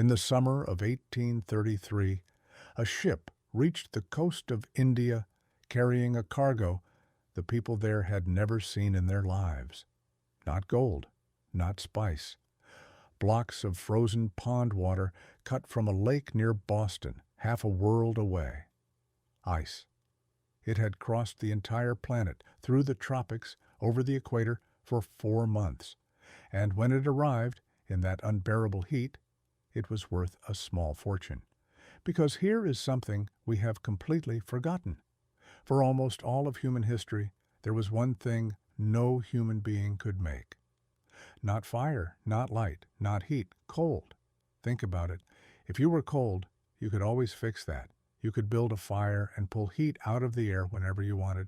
In the summer of 1833, a ship reached the coast of India carrying a cargo the people there had never seen in their lives. Not gold, not spice. Blocks of frozen pond water cut from a lake near Boston, half a world away. Ice. It had crossed the entire planet, through the tropics, over the equator, for 4 months. And when it arrived, in that unbearable heat, it was worth a small fortune. Because here is something we have completely forgotten. For almost all of human history, there was one thing no human being could make. Not fire, not light, not heat, cold. Think about it. If you were cold, you could always fix that. You could build a fire and pull heat out of the air whenever you wanted.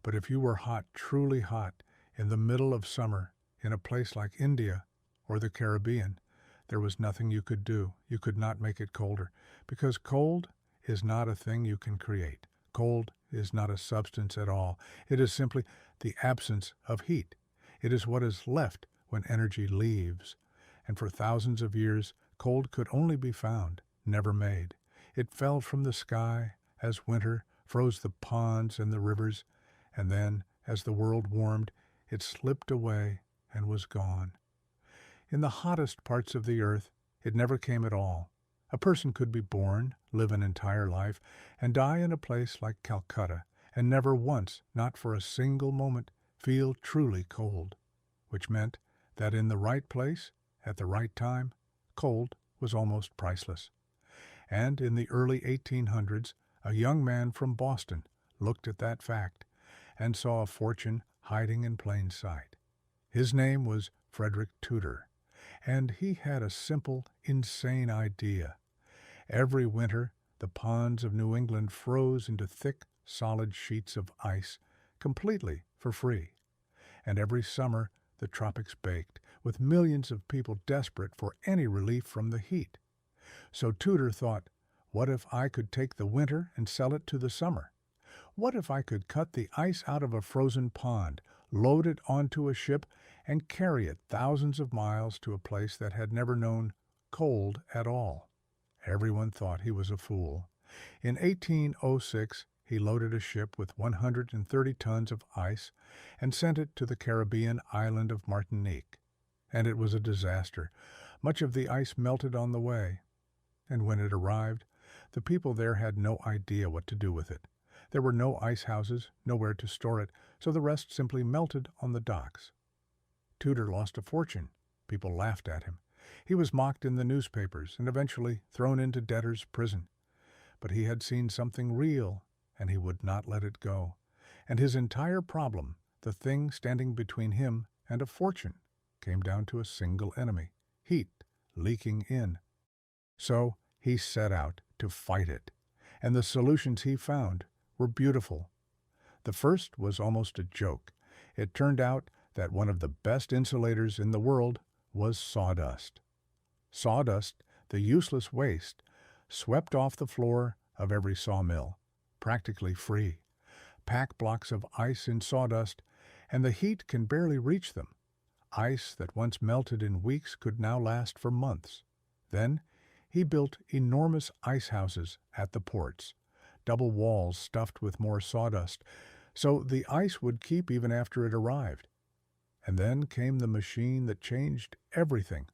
But if you were hot, truly hot, in the middle of summer, in a place like India or the Caribbean, there was nothing you could do. You could not make it colder, because cold is not a thing you can create. Cold is not a substance at all. It is simply the absence of heat. It is what is left when energy leaves. And for thousands of years, cold could only be found, never made. It fell from the sky as winter froze the ponds and the rivers, and then, as the world warmed, it slipped away and was gone. In the hottest parts of the earth, it never came at all. A person could be born, live an entire life, and die in a place like Calcutta, and never once, not for a single moment, feel truly cold, which meant that in the right place, at the right time, cold was almost priceless. And in the early 1800s, a young man from Boston looked at that fact and saw a fortune hiding in plain sight. His name was Frederic Tudor, and he had a simple, insane idea. Every winter, the ponds of New England froze into thick, solid sheets of ice, completely for free. And every summer, the tropics baked, with millions of people desperate for any relief from the heat. So Tudor thought, what if I could take the winter and sell it to the summer? What if I could cut the ice out of a frozen pond, load it onto a ship, and carry it thousands of miles to a place that had never known cold at all? Everyone thought he was a fool. In 1806, he loaded a ship with 130 tons of ice and sent it to the Caribbean island of Martinique. And it was a disaster. Much of the ice melted on the way. And when it arrived, the people there had no idea what to do with it. There were no ice houses, nowhere to store it, so the rest simply melted on the docks. Tudor lost a fortune. People laughed at him. He was mocked in the newspapers and eventually thrown into debtor's prison. But he had seen something real, and he would not let it go. And his entire problem, the thing standing between him and a fortune, came down to a single enemy: heat leaking in. So he set out to fight it, and the solutions he found were beautiful. The first was almost a joke. It turned out that one of the best insulators in the world was sawdust. Sawdust, the useless waste, swept off the floor of every sawmill, practically free. Pack blocks of ice in sawdust, and the heat can barely reach them. Ice that once melted in weeks could now last for months. Then he built enormous ice houses at the ports, double walls stuffed with more sawdust, so the ice would keep even after it arrived. And then came the machine that changed everything.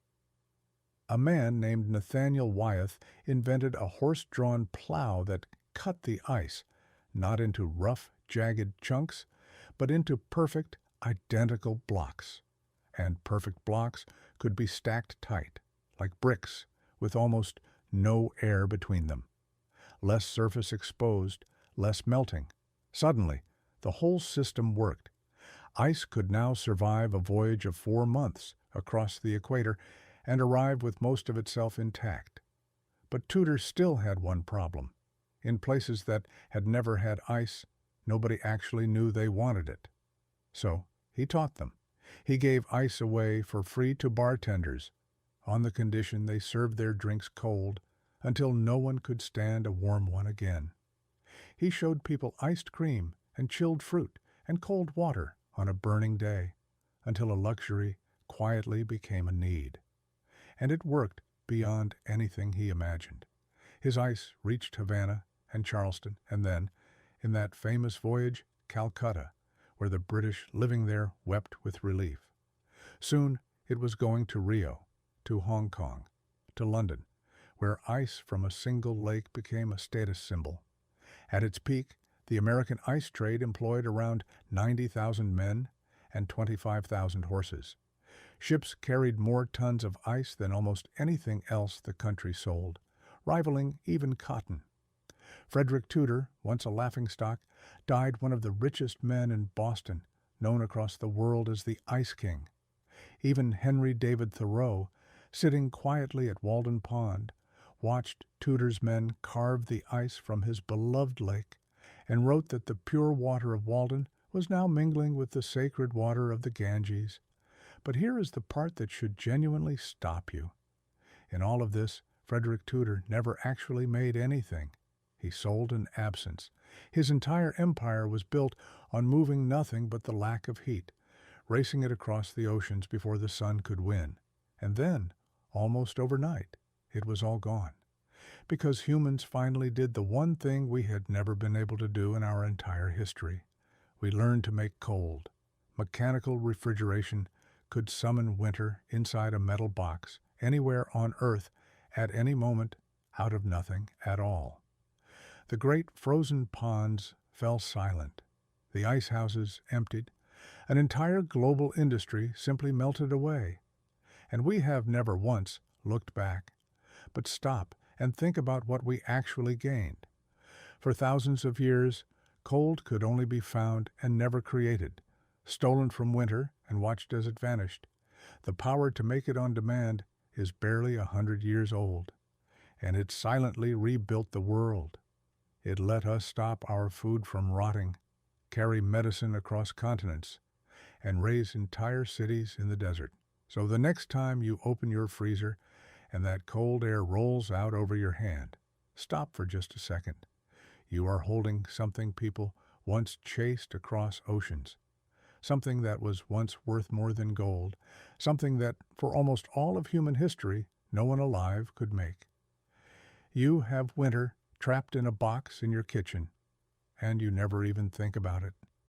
A man named Nathaniel Wyeth invented a horse-drawn plough that cut the ice, not into rough, jagged chunks, but into perfect, identical blocks. And perfect blocks could be stacked tight, like bricks, with almost no air between them. Less surface exposed, less melting. Suddenly, the whole system worked. Ice could now survive a voyage of 4 months across the equator and arrive with most of itself intact. But Tudor still had one problem. In places that had never had ice, nobody actually knew they wanted it. So he taught them. He gave ice away for free to bartenders, on the condition they served their drinks cold until no one could stand a warm one again. He showed people iced cream and chilled fruit and cold water on a burning day, until a luxury quietly became a need. And it worked beyond anything he imagined. His ice reached Havana and Charleston, and then, in that famous voyage, Calcutta, where the British living there wept with relief. Soon it was going to Rio, to Hong Kong, to London, where ice from a single lake became a status symbol. At its peak, the American ice trade employed around 90,000 men and 25,000 horses. Ships carried more tons of ice than almost anything else the country sold, rivaling even cotton. Frederic Tudor, once a laughingstock, died one of the richest men in Boston, known across the world as the Ice King. Even Henry David Thoreau, sitting quietly at Walden Pond, watched Tudor's men carve the ice from his beloved lake, and wrote that the pure water of Walden was now mingling with the sacred water of the Ganges. But here is the part that should genuinely stop you. In all of this, Frederic Tudor never actually made anything. He sold an absence. His entire empire was built on moving nothing but the lack of heat, racing it across the oceans before the sun could win. And then, almost overnight, it was all gone. Because humans finally did the one thing we had never been able to do in our entire history. We learned to make cold. Mechanical refrigeration could summon winter inside a metal box, anywhere on Earth, at any moment, out of nothing at all. The great frozen ponds fell silent. The ice houses emptied. An entire global industry simply melted away. And we have never once looked back. But stop and think about what we actually gained. For thousands of years, cold could only be found and never created, stolen from winter and watched as it vanished. The power to make it on demand is barely 100 years old, and it silently rebuilt the world. It let us stop our food from rotting, carry medicine across continents, and raise entire cities in the desert. So the next time you open your freezer and that cold air rolls out over your hand, stop for just a second. You are holding something people once chased across oceans, something that was once worth more than gold, something that, for almost all of human history, no one alive could make. You have winter trapped in a box in your kitchen, and you never even think about it.